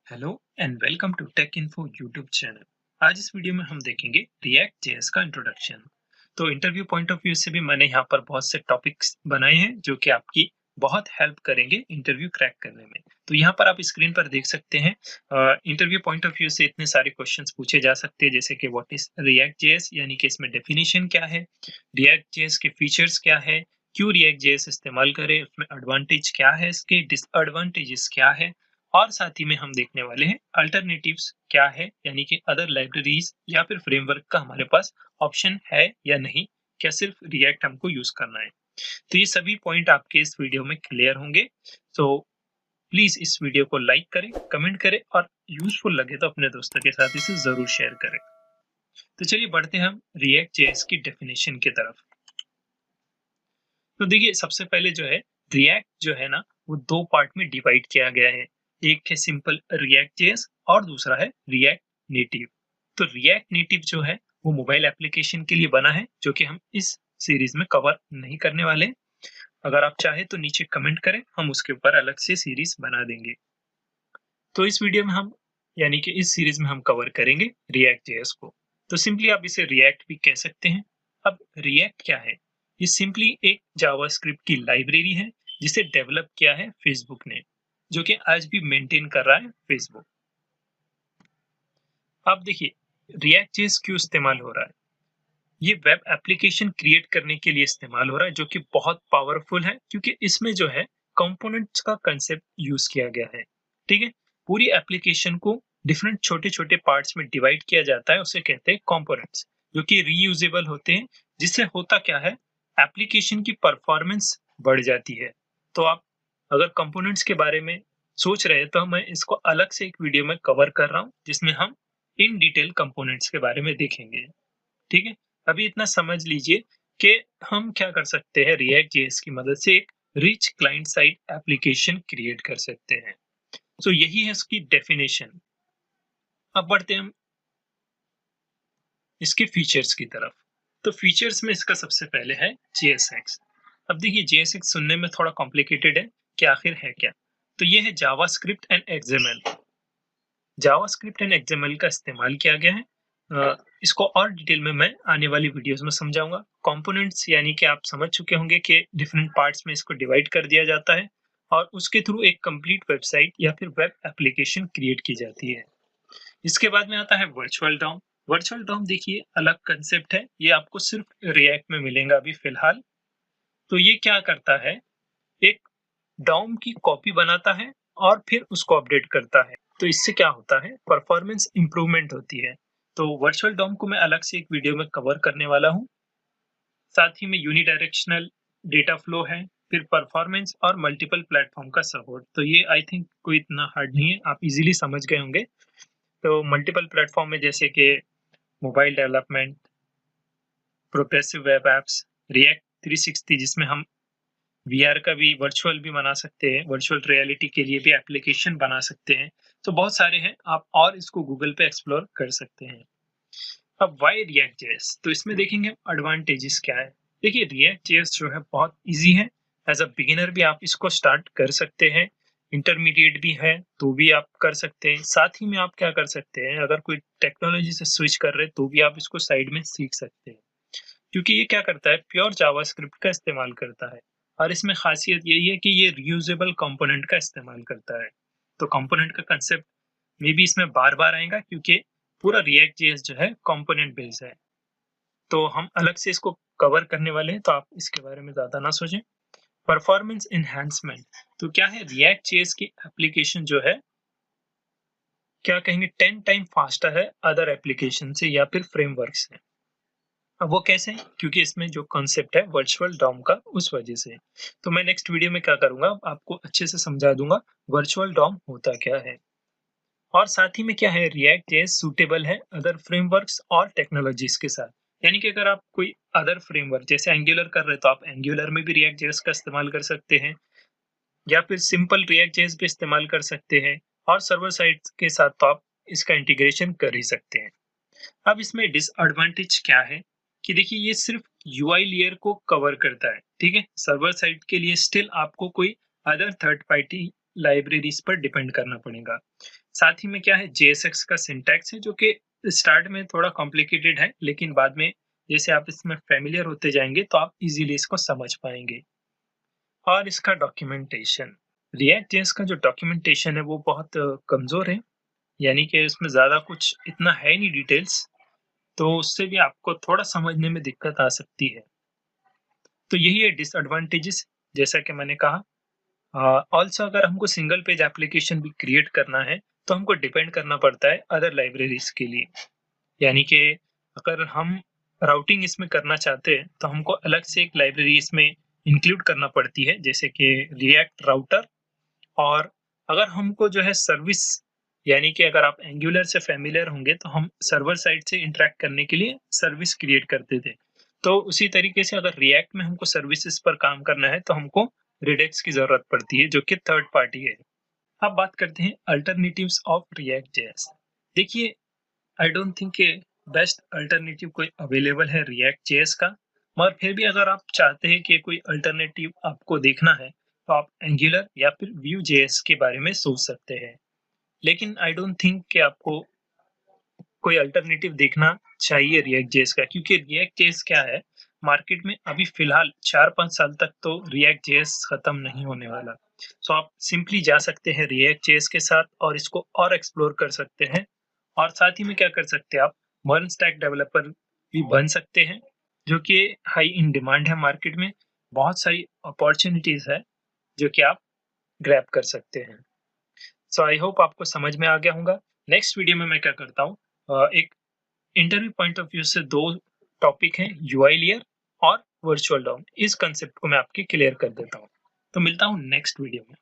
Hello and welcome to tech info YouTube channel. आज इस video में हम देखेंगे रिएक्ट जेएस का इंट्रोडक्शन। तो इंटरव्यू पॉइंट ऑफ व्यू से भी मैंने यहाँ पर बहुत से टॉपिक्स बनाए हैं जो कि आपकी बहुत हेल्प करेंगे इंटरव्यू क्रैक करने में। तो यहाँ पर आप स्क्रीन पर देख सकते हैं इंटरव्यू पॉइंट ऑफ व्यू से इतने सारे क्वेश्चंस पूछे जा सकते हैं, जैसे कि व्हाट इज रिएक्ट जेएस, यानी कि इसमें डेफिनेशन क्या है, रिएक्ट जेएस के फीचर्स क्या है, क्यों रिएक्ट जेएस इस्तेमाल करें, उसमें एडवांटेज क्या है, इसके डिसएडवांटेजेस क्या है, और साथ ही में हम देखने वाले हैं अल्टरनेटिव्स क्या है, यानी कि अदर लाइब्रेरीज या फिर फ्रेमवर्क का हमारे पास ऑप्शन है या नहीं, क्या सिर्फ रिएक्ट हमको यूज करना है। तो ये सभी पॉइंट आपके इस वीडियो में क्लियर होंगे। तो प्लीज इस वीडियो को लाइक करें, कमेंट करें और यूजफुल लगे तो अपने दोस्तों के साथ इसे जरूर शेयर करें। तो चलिए बढ़ते हैं हम रिएक्ट जेएस की डेफिनेशन की तरफ। तो देखिए, सबसे पहले जो है रिएक्ट जो है ना, वो दो पार्ट में डिवाइड किया गया है। एक है सिंपल रिएक्ट जेएस और दूसरा है रिएक्ट नेटिव। तो रिएक्ट नेटिव जो है वो मोबाइल एप्लीकेशन के लिए बना है, जो कि हम इस सीरीज में कवर नहीं करने वाले हैं। अगर आप चाहे तो नीचे कमेंट करें, हम उसके ऊपर अलग से सीरीज बना देंगे। तो इस वीडियो में हम, यानी कि इस सीरीज में हम कवर करेंगे रिएक्ट जेएस को। तो सिंपली आप इसे रिएक्ट भी कह सकते हैं। अब रिएक्ट क्या है? ये सिंपली एक जावास्क्रिप्ट की लाइब्रेरी है जिसे डेवलप किया है फेसबुक ने, जो कि आज भी मेंटेन कर रहा है फेसबुक। अब देखिए, रिएक्ट जेएस क्यों इस्तेमाल हो रहा है। ये वेब एप्लीकेशन क्रिएट करने के लिए इस्तेमाल हो रहा है, जो कि बहुत पावरफुल है, क्योंकि इसमें जो है कंपोनेंट्स का कंसेप्ट यूज किया गया है। ठीक है, पूरी एप्लीकेशन को डिफरेंट छोटे छोटे पार्ट्स में डिवाइड किया जाता है, उसे कहते हैं कंपोनेंट्स, जो कि रीयूजेबल होते हैं। जिससे होता क्या है, एप्लीकेशन की परफॉर्मेंस बढ़ जाती है। तो आप अगर कंपोनेंट्स के बारे में सोच रहे हैं तो मैं इसको अलग से एक वीडियो में कवर कर रहा हूँ, जिसमें हम इन डिटेल कंपोनेंट्स के बारे में देखेंगे। ठीक है, अभी इतना समझ लीजिए कि हम क्या कर सकते हैं, रिएक्ट जेएस की मदद से एक rich client side application create कर सकते हैं। तो यही है इसकी डेफिनेशन। अब बढ़ते हैं हम इसके फीचर्स की तरफ। तो फीचर्स में इसका सबसे पहले है JSX। अब देखिए, JSX सुनने में थोड़ा कॉम्प्लिकेटेड है कि आखिर है क्या। तो ये है JavaScript and XML. JavaScript and XML का इस्तेमाल किया गया है। इसको और डिटेल में मैं आने वाली वीडियोस में समझाऊंगा। कंपोनेंट्स यानी कि आप समझ चुके होंगे कि डिफरेंट पार्ट्स में इसको डिवाइड कर दिया जाता है और उसके थ्रू एक कंप्लीट वेबसाइट या फिर वेब एप्लीकेशन क्रिएट की जाती है। इसके बाद में आता है वर्चुअल डॉम। वर्चुअल डॉम देखिए अलग कंसेप्ट है, ये आपको सिर्फ रिएक्ट में मिलेगा अभी फिलहाल। तो ये क्या करता है, एक डॉम की कॉपी बनाता है और फिर उसको अपडेट करता है। तो इससे क्या होता है, परफॉर्मेंस इंप्रूवमेंट होती है। तो वर्चुअल डॉम को मैं अलग से एक वीडियो में कवर करने वाला हूँ। साथ ही में यूनिडायरेक्शनल डेटा फ्लो है, फिर परफॉर्मेंस और मल्टीपल प्लेटफॉर्म का सपोर्ट। तो ये आई थिंक कोई इतना हार्ड नहीं है, आप इजीली समझ गए होंगे। तो मल्टीपल प्लेटफॉर्म में जैसे कि mobile development, progressive web apps, react 360 जिसमें हम वीआर का भी, वर्चुअल भी बना सकते हैं, वर्चुअल रियलिटी के लिए भी एप्लीकेशन बना सकते हैं। तो बहुत सारे हैं, आप और इसको गूगल पे एक्सप्लोर कर सकते हैं। अब वाई रिएक्ट जेएस, तो इसमें देखेंगे एडवांटेजेस क्या है। देखिए, रिएक्ट जेएस जो है बहुत इजी है। एज अ बिगिनर भी आप इसको स्टार्ट कर सकते हैं, इंटरमीडिएट भी है तो भी आप कर सकते हैं। साथ ही में आप क्या कर सकते हैं, अगर कोई टेक्नोलॉजी से स्विच कर रहे हैं तो भी आप इसको साइड में सीख सकते हैं, क्योंकि ये क्या करता है, प्योर जावास्क्रिप्ट का इस्तेमाल करता है। और इसमें खासियत यही है कि ये रियूजेबल कंपोनेंट का इस्तेमाल करता है। तो कंपोनेंट का कंसेप्ट मे भी इसमें बार बार आएगा, क्योंकि पूरा रिएक्ट जेएस जो है कंपोनेंट बेस्ड है। तो हम अलग से इसको कवर करने वाले हैं, तो आप इसके बारे में ज्यादा ना सोचें। परफॉर्मेंस एनहांसमेंट, तो क्या है, रिएक्ट जेएस की एप्लीकेशन जो है, क्या कहेंगे, 10 टाइम फास्टर है अदर एप्लीकेशन से या फिर फ्रेमवर्क से। अब वो कैसे, क्योंकि इसमें जो कॉन्सेप्ट है वर्चुअल डॉम का, उस वजह से। तो मैं नेक्स्ट वीडियो में क्या करूंगा, आपको अच्छे से समझा दूंगा वर्चुअल डॉम होता क्या है। और साथ ही में क्या है, रिएक्ट जेएस सूटेबल है अदर फ्रेमवर्क्स और टेक्नोलॉजीज के साथ। यानी कि अगर आप कोई अदर फ्रेमवर्क जैसे एंगुलर कर रहे हो तो आप एंगुलर में भी रिएक्ट जेएस का इस्तेमाल कर सकते हैं, या फिर सिंपल रिएक्ट जेएस भी इस्तेमाल कर सकते हैं। और सर्वर साइड के साथ तो आप इसका इंटीग्रेशन कर ही सकते हैं। अब इसमें डिसएडवांटेज क्या है, कि देखिए ये सिर्फ यूआई लेयर को कवर करता है। ठीक है, सर्वर साइड के लिए स्टिल आपको कोई अदर थर्ड पार्टी लाइब्रेरीज पर डिपेंड करना पड़ेगा। साथ ही में क्या है, JSX का सिंटैक्स है जो कि स्टार्ट में थोड़ा कॉम्प्लिकेटेड है, लेकिन बाद में जैसे आप इसमें फेमिलियर होते जाएंगे तो आप इजीली इसको समझ पाएंगे। और इसका डॉक्यूमेंटेशन, रिएक्ट जेएस का जो डॉक्यूमेंटेशन है वो बहुत कमजोर है, यानी कि इसमें ज्यादा कुछ इतना है नहीं डिटेल्स, तो उससे भी आपको थोड़ा समझने में दिक्कत आ सकती है। तो यही है डिसएडवांटेजेस, जैसा कि मैंने कहा। ऑल्सो अगर हमको सिंगल पेज एप्लीकेशन भी क्रिएट करना है तो हमको डिपेंड करना पड़ता है अदर लाइब्रेरीज के लिए, यानी कि अगर हम राउटिंग इसमें करना चाहते हैं तो हमको अलग से एक लाइब्रेरी इसमें इंक्लूड करना पड़ती है, जैसे कि रिएक्ट राउटर। और अगर हमको जो है सर्विस, यानी कि अगर आप एंगुलर से फेमिलियर होंगे तो हम सर्वर साइड से इंटरेक्ट करने के लिए सर्विस क्रिएट करते थे, तो उसी तरीके से अगर रिएक्ट में हमको सर्विसेज पर काम करना है तो हमको रिडेक्स की जरूरत पड़ती है जो कि थर्ड पार्टी है। अब बात करते हैं अल्टरनेटिव्स ऑफ रिएक्ट जेएस। देखिए, आई डोंट थिंक के बेस्ट अल्टरनेटिव कोई अवेलेबल है रिएक्ट जेएस का, मगर फिर भी अगर आप चाहते हैं कि कोई अल्टरनेटिव आपको देखना है तो आप एंगुलर या फिर व्यू जेएस के बारे में सोच सकते हैं। लेकिन आई डोंट थिंक कि आपको कोई अल्टरनेटिव देखना चाहिए रिएक्ट जेएस का, क्योंकि रिएक्ट जेएस क्या है, मार्केट में अभी फिलहाल 4-5 साल तक तो रिएक्ट जेएस खत्म नहीं होने वाला। सो आप सिंपली जा सकते हैं रिएक्ट जेएस के साथ और इसको और एक्सप्लोर कर सकते हैं। और साथ ही में क्या कर सकते हैं, आप मर्न स्टैक डेवलपर भी बन सकते हैं, जो कि हाई इन डिमांड है मार्केट में। बहुत सारी अपॉर्चुनिटीज है जो कि आप ग्रैब कर सकते हैं। सो आई होप आपको समझ में आ गया होगा। नेक्स्ट वीडियो में मैं क्या करता हूँ, एक इंटरव्यू पॉइंट ऑफ व्यू से दो टॉपिक हैं, यूआई लेयर और वर्चुअल डॉम, इस कंसेप्ट को मैं आपके क्लियर कर देता हूँ। तो मिलता हूँ नेक्स्ट वीडियो में।